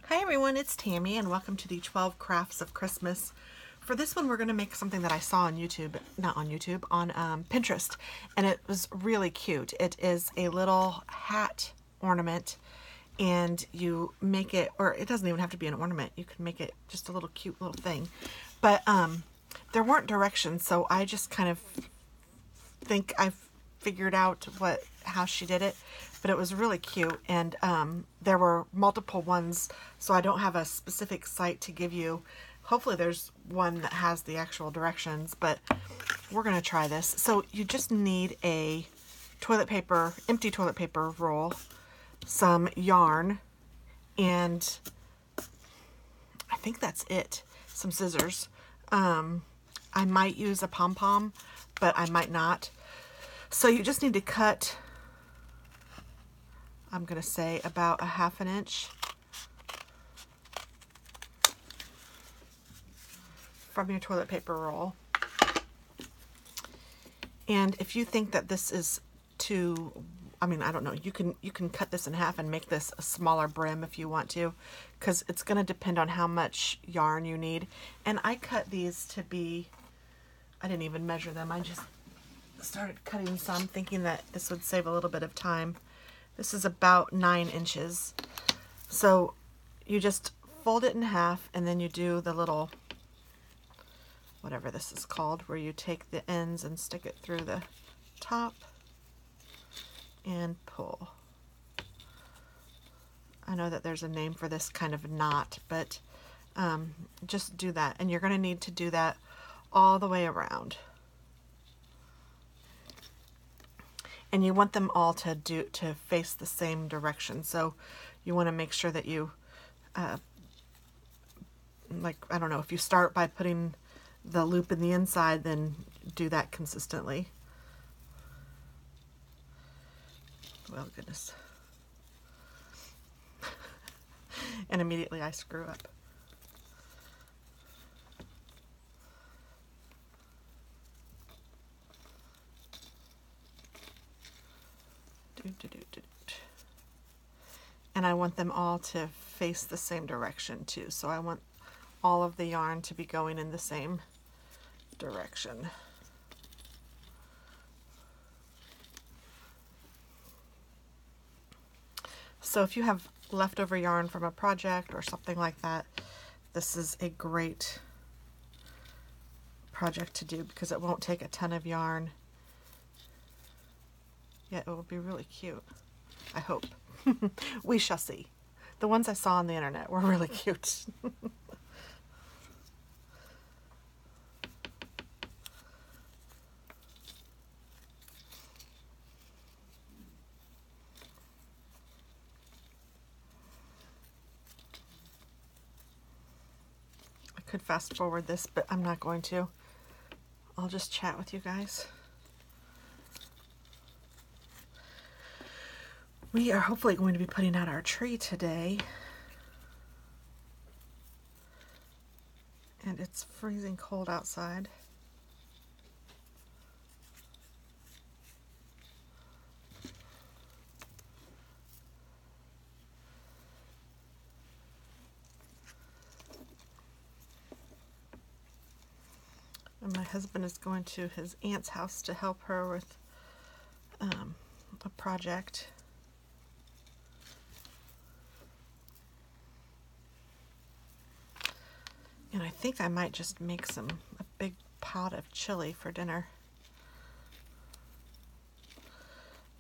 Hi everyone, it's Tammy and welcome to the 12 Crafts of Christmas. For this one we're going to make something that I saw on YouTube, not on YouTube, on Pinterest, and it was really cute. It is a little hat ornament and you make it, or it doesn't even have to be an ornament, you can make it just a little cute little thing. But there weren't directions, so I just kind of think I've figured out how she did it, but it was really cute. And there were multiple ones, so I don't have a specific site to give you. Hopefully there's one that has the actual directions, but we're gonna try this. So you just need a toilet paper, empty toilet paper roll, some yarn, and I think that's it. Some scissors. I might use a pom-pom, but I might not. So you just need to cut, I'm going to say about a ½ inch from your toilet paper roll. And if you think that this is too, I mean, I don't know, you can cut this in half and make this a smaller brim if you want to, because it's going to depend on how much yarn you need. And I cut these to be, I didn't even measure them, I just started cutting some thinking that this would save a little bit of time. This is about 9 inches. So you just fold it in half and then you do the little, whatever this is called, where you take the ends and stick it through the top and pull. I know that there's a name for this kind of knot, but just do that. And you're going to need to do that all the way around. And you want them all to face the same direction. So you want to make sure that you, like, I don't know, if you start by putting the loop in the inside, then do that consistently. Well, goodness. And immediately I screw up. And I want them all to face the same direction too. So I want all of the yarn to be going in the same direction. So if you have leftover yarn from a project or something like that, this is a great project to do because it won't take a ton of yarn. Yeah, it will be really cute. I hope. We shall see. The ones I saw on the internet were really cute. I could fast forward this, but I'm not going to. I'll just chat with you guys. We are hopefully going to be putting out our tree today. And it's freezing cold outside. And my husband is going to his aunt's house to help her with a project. And I think I might just make a big pot of chili for dinner.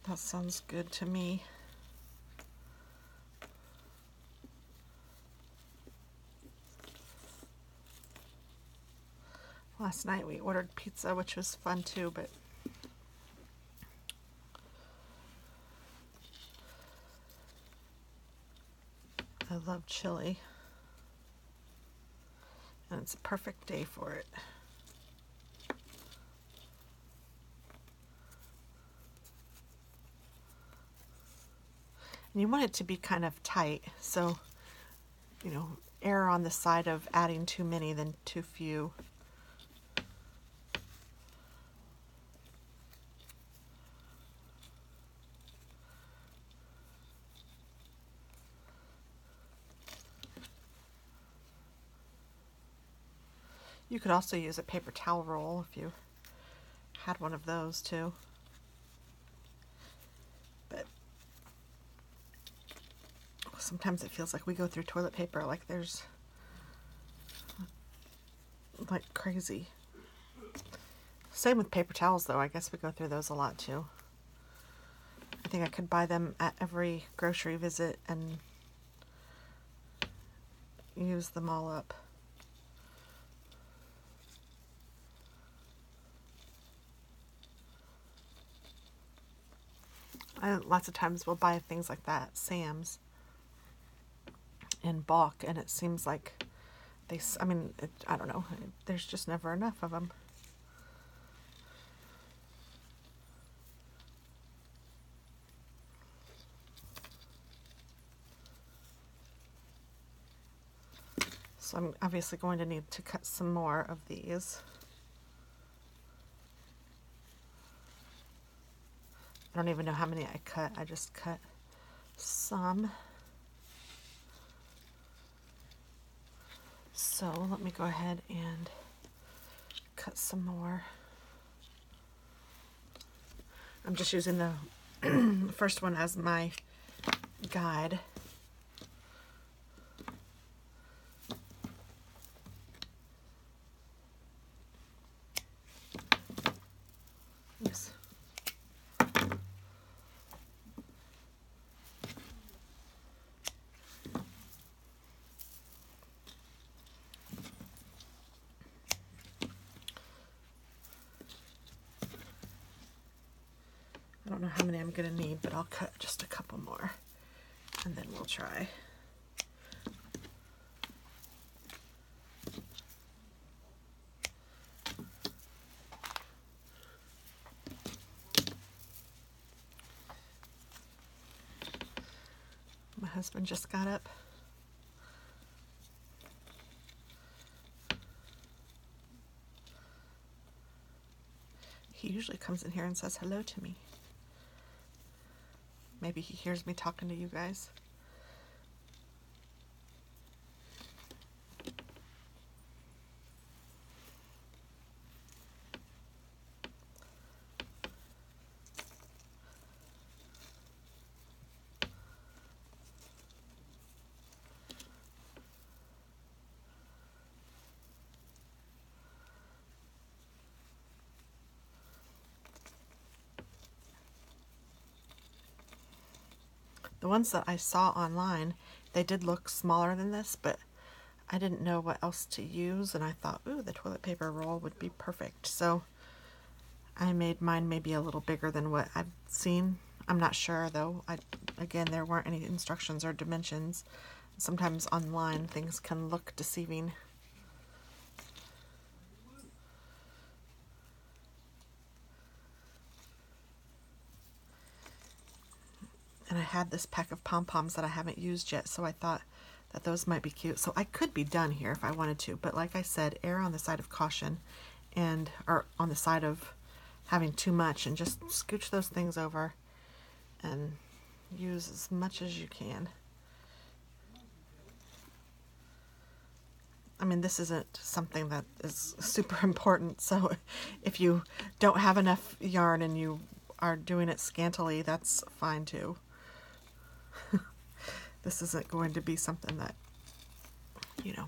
That sounds good to me. Last night we ordered pizza, which was fun too, but I love chili. And it's a perfect day for it. And you want it to be kind of tight, so, you know, err on the side of adding too many than too few. You could also use a paper towel roll if you had one of those too. But sometimes it feels like we go through toilet paper like there's like crazy. Same with paper towels though. I guess we go through those a lot too. I think I could buy them at every grocery visit and use them all up. Lots of times we'll buy things like that at Sam's in bulk, and it seems like I mean, I don't know, there's just never enough of them. So I'm obviously going to need to cut some more of these. I don't even know how many I cut. I just cut some. So let me go ahead and cut some more. I'm just using the first one as my guide. Yes. I don't know how many I'm going to need, but I'll cut just a couple more and then we'll try. My husband just got up. He usually comes in here and says hello to me. Maybe he hears me talking to you guys. The ones that I saw online, they did look smaller than this, but I didn't know what else to use, and I thought, ooh, the toilet paper roll would be perfect. So I made mine maybe a little bigger than what I've seen. I'm not sure though. Again, there weren't any instructions or dimensions. Sometimes online things can look deceiving. And I had this pack of pom-poms that I haven't used yet, so I thought that those might be cute. So I could be done here if I wanted to, but like I said, err on the side of caution, or on the side of having too much, and just scooch those things over and use as much as you can. I mean, this isn't something that is super important, so if you don't have enough yarn and you are doing it scantily, that's fine too. This isn't going to be something that, you know,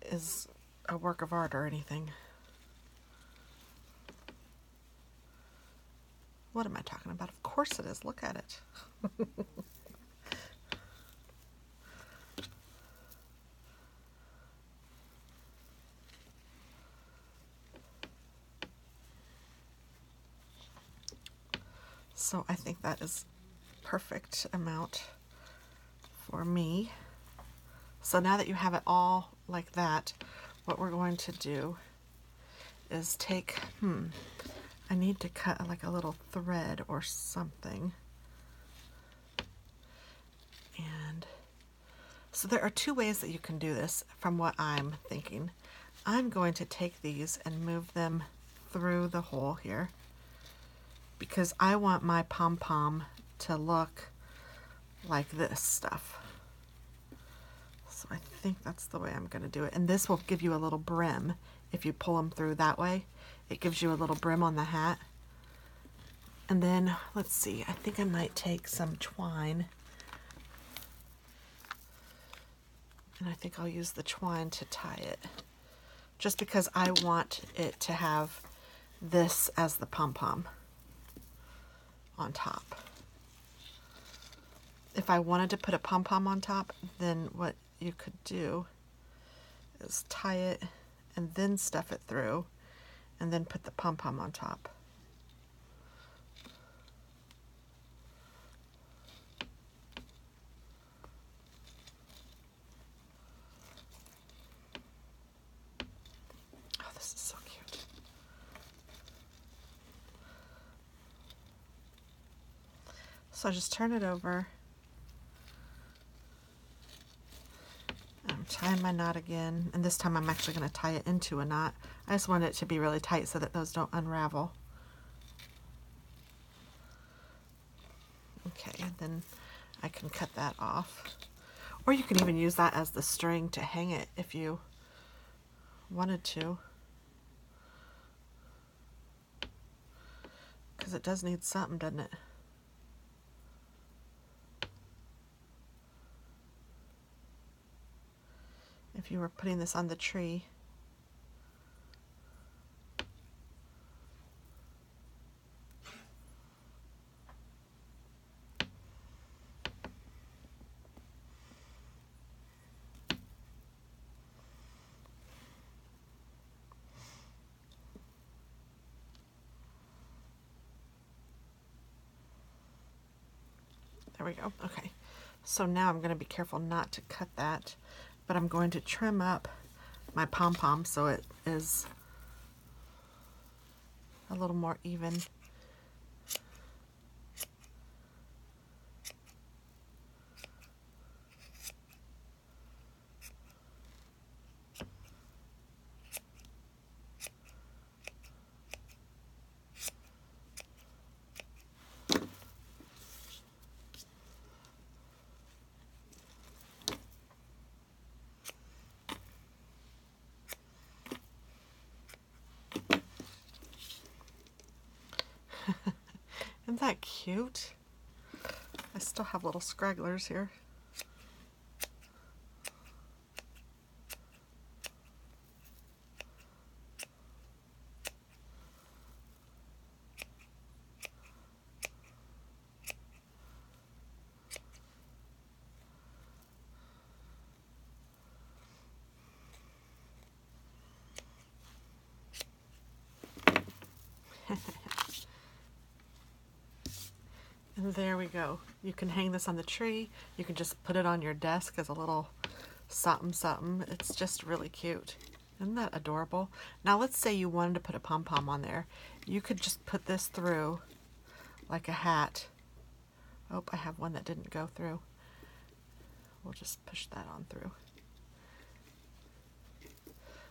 is a work of art or anything. What am I talking about? Of course it is. Look at it. So I think that is perfect amount for me. So now that you have it all like that, what we're going to do is take, I need to cut like a little thread or something. And so there are two ways that you can do this from what I'm thinking. I'm going to take these and move them through the hole here, because I want my pom-pom to look like this stuff. So I think that's the way I'm going to do it. And this will give you a little brim if you pull them through that way. It gives you a little brim on the hat. And then, let's see, I think I might take some twine. And I think I'll use the twine to tie it. Just because I want it to have this as the pom-pom on top. If I wanted to put a pom-pom on top, then what you could do is tie it and then stuff it through and then put the pom-pom on top. Oh, this is so cute. So I just turn it over. I'm tying my knot again, and this time I'm actually going to tie it into a knot. I just want it to be really tight so that those don't unravel. Okay, and then I can cut that off. Or you can even use that as the string to hang it if you wanted to. Because it does need something, doesn't it? If you were putting this on the tree. There we go. Okay. So now I'm going to be careful not to cut that, but I'm going to trim up my pom-pom so it is a little more even. Isn't that cute? I still have little scragglers here. And there we go. You can hang this on the tree. You can just put it on your desk as a little something something. It's just really cute. Isn't that adorable? Now let's say you wanted to put a pom-pom on there. You could just put this through like a hat. Oh, I have one that didn't go through. We'll just push that on through.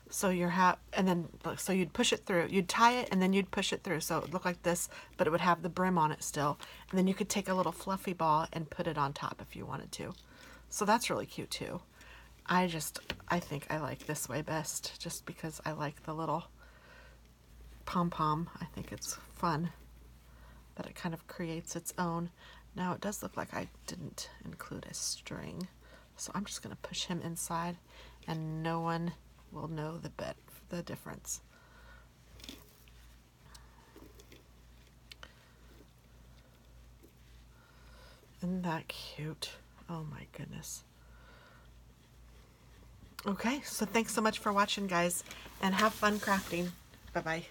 So your hat, and then, so you'd push it through. You'd tie it, and then you'd push it through. So it would look like this, but it would have the brim on it still. And then you could take a little fluffy ball and put it on top if you wanted to. So that's really cute too. I think I like this way best, just because I like the little pom-pom. I think it's fun that it kind of creates its own. Now it does look like I didn't include a string. So I'm just going to push him inside, and no one will know the difference. Isn't that cute? Oh my goodness. Okay, so thanks so much for watching, guys, and have fun crafting. Bye-bye.